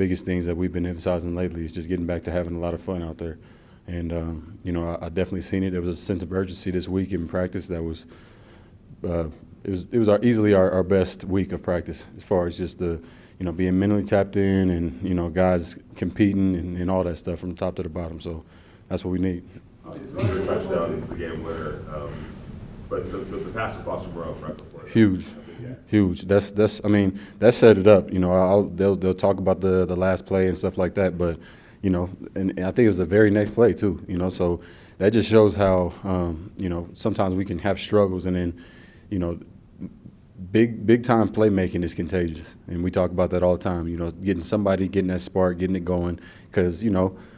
biggest things that we've been emphasizing lately is just getting back to having a lot of fun out there. And, I definitely seen it. There was a sense of urgency this week in practice that was it was easily our best week of practice as far as just the, being mentally tapped in and, guys competing and all that stuff from top to the bottom. So that's what we need. It's not a touchdown into the game winner, but the pass across the road right before that. Huge. That set it up. They'll talk about the last play and stuff like that, but and I think it was the very next play too. So that just shows how sometimes we can have struggles, and then big time playmaking is contagious, and we talk about that all the time. Getting that spark, getting it going, because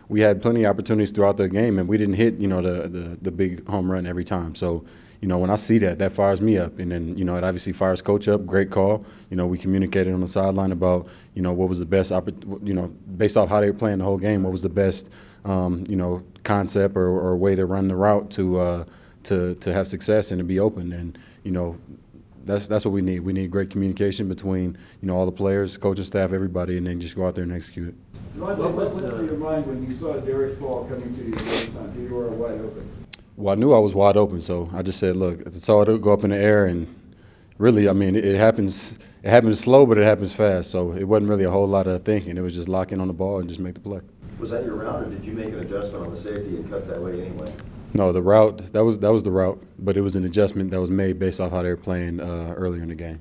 we had plenty of opportunities throughout the game, and we didn't hit the big home run every time. So when I see that fires me up, and then it obviously fires coach up. Great call. We communicated on the sideline about what was the best based off how they were playing the whole game, what was the best concept or way to run the route to have success and to be open. And that's what we need. We need great communication between all the players, coaching staff, everybody, and then just go out there and execute it. What went through your mind when you saw Derek's ball coming to you the first time? You were wide open. Well, I knew I was wide open, so I just said, look, I saw it go up in the air, and really, it happens slow, but it happens fast. So it wasn't really a whole lot of thinking. It was just lock in on the ball and just make the play. Was that your route, or did you make an adjustment on the safety and cut that way anyway? No, the route, that was the route, but it was an adjustment that was made based off how they were playing earlier in the game.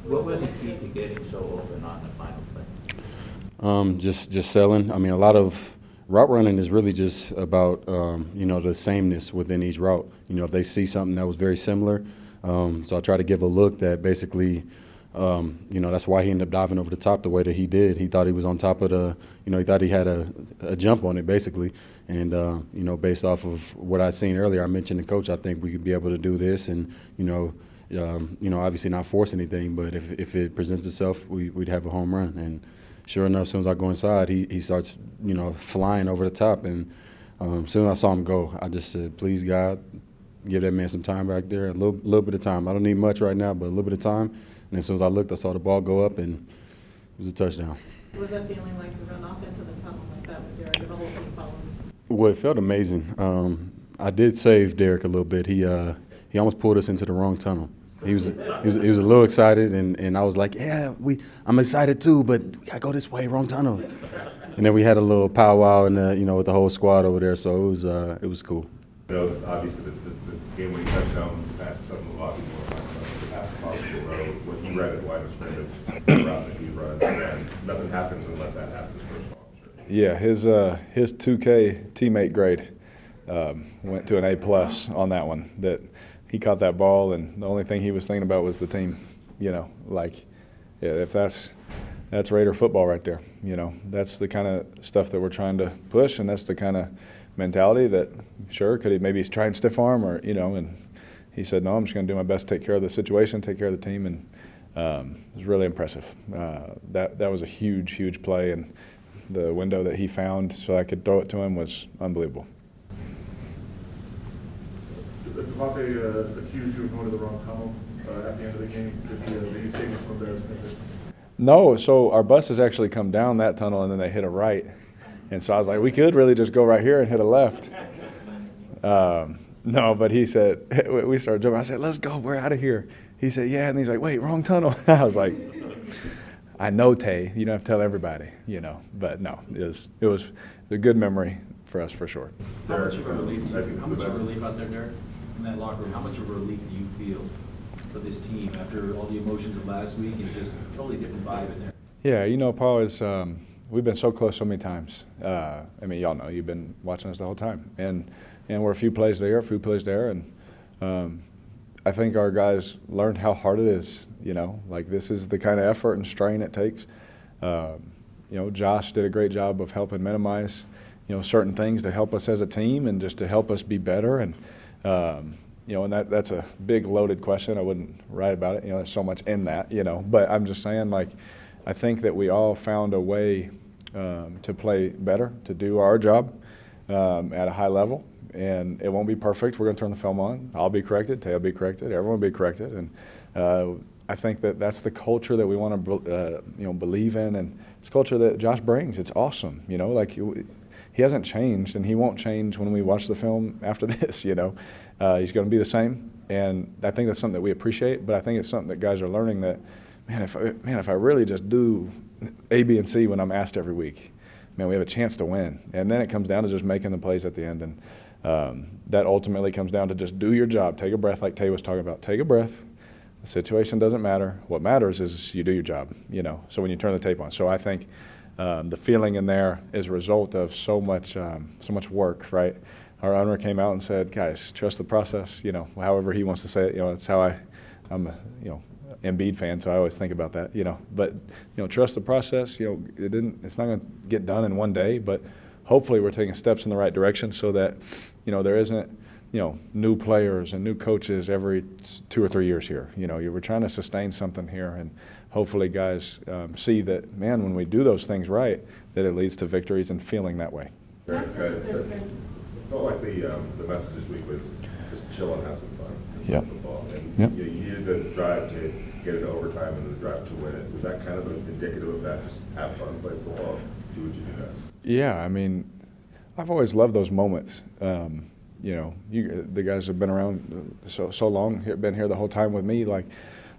What was the key to getting so open on the final play? Just selling. A lot of route running is really just about the sameness within each route. If they see something that was very similar, so I try to give a look that basically, that's why he ended up diving over the top the way that he did. He thought he was on top of he thought he had a jump on it basically, and based off of what I'd seen earlier, I mentioned to coach, I think we could be able to do this, and obviously not force anything, but if it presents itself, we'd have a home run. And sure enough, as soon as I go inside, he starts, flying over the top. And as soon as I saw him go, I just said, please, God, give that man some time back there, a little bit of time. I don't need much right now, but a little bit of time. And as soon as I looked, I saw the ball go up, and it was a touchdown. What was that feeling like to run off into the tunnel like that with Derek and the whole team following? Well, it felt amazing. I did save Derek a little bit. He almost pulled us into the wrong tunnel. He was a little excited, and I was like, yeah, I'm excited too, but we gotta go this way, wrong tunnel. And then we had a little powwow with the whole squad over there, so it was cool. Obviously the game-winning touchdown passes something a lot more. The pass across the road, what you read at wide receiver, the route that he runs, and nothing happens unless that happens first of all. Sure. Yeah, his 2K teammate grade went to an A+ on that one. That he caught that ball, and the only thing he was thinking about was the team. If that's Raider football right there. That's the kind of stuff that we're trying to push, and that's the kind of mentality that, sure, could he maybe try and stiff arm or, and he said, no, I'm just going to do my best to take care of the situation, take care of the team, and it was really impressive. That was a huge play, and the window that he found so I could throw it to him was unbelievable. Davante accused you of going to the wrong tunnel at the end of the game. Did you say this from there? No, so our buses actually come down that tunnel, and then they hit a right. And so I was like, we could really just go right here and hit a left. No, but he said, we started jumping. I said, let's go, we're out of here. He said, yeah, and he's like, wait, wrong tunnel. I was like, I know, Tay, you don't have to tell everybody, But no, it was a good memory for us for sure. How much of a relief out there, Derek, in that locker room? How much of a relief do you feel for this team after all the emotions of last week and just totally different vibe in there? Yeah, Paul, is we've been so close so many times. Y'all know, you've been watching us the whole time. And we're a few plays there, and I think our guys learned how hard it is, this is the kind of effort and strain it takes. Josh did a great job of helping minimize, certain things to help us as a team and just to help us be better. And, and that's a big loaded question. I wouldn't write about it. There's so much in that, but I'm just saying, I think that we all found a way to play better, to do our job at a high level. And it won't be perfect. We're going to turn the film on. I'll be corrected. Tay will be corrected. Everyone will be corrected. And I think that that's the culture that we want to, believe in, and it's culture that Josh brings. It's awesome, like he hasn't changed, and he won't change when we watch the film after this. He's going to be the same, and I think that's something that we appreciate. But I think it's something that guys are learning that, if I really just do A, B, and C when I'm asked every week, man, we have a chance to win. And then it comes down to just making the plays at the end, and that ultimately comes down to just do your job. Take a breath, like Tay was talking about. Take a breath. The situation doesn't matter. What matters is you do your job, so when you turn the tape on. So I think the feeling in there is a result of so much work, right? Our owner came out and said, guys, trust the process, however he wants to say it. That's how I'm a, Embiid fan, so I always think about that, But, trust the process. It's not going to get done in one day, but hopefully we're taking steps in the right direction so that, there isn't, new players and new coaches every 2 or 3 years here. We're trying to sustain something here, and hopefully guys see that, man, when we do those things right, that it leads to victories and feeling that way. Very good. So, it felt like the message this week was just chill and have some fun. Yep. Football. And Yep. you needed the drive to get it to overtime and the drive to win it. Was that kind of indicative of that? Just have fun, play football, do what you do best. Yeah, I've always loved those moments. The guys have been around so long, been here the whole time with me. Like,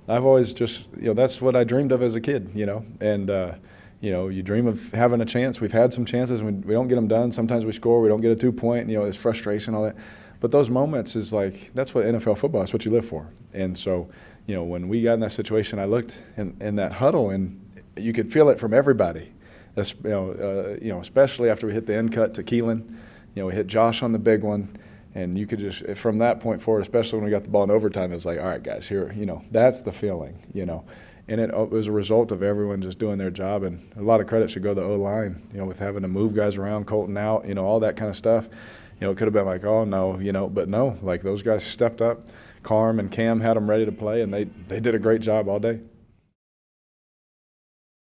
I've always just, that's what I dreamed of as a kid, and, you dream of having a chance. We've had some chances, and we don't get them done. Sometimes we score, we don't get a 2-point, there's frustration, all that. But those moments is like, that's what NFL football, that's what you live for. And so, when we got in that situation, I looked in that huddle, and you could feel it from everybody, especially after we hit the end cut to Keelan. We hit Josh on the big one. And you could just, from that point forward, especially when we got the ball in overtime, it was like, all right, guys, here, that's the feeling, And it was a result of everyone just doing their job. And a lot of credit should go to the O-line, with having to move guys around, Colton out, all that kind of stuff. It could have been like, oh, no, but no, like those guys stepped up. Carm and Cam had them ready to play, and they did a great job all day.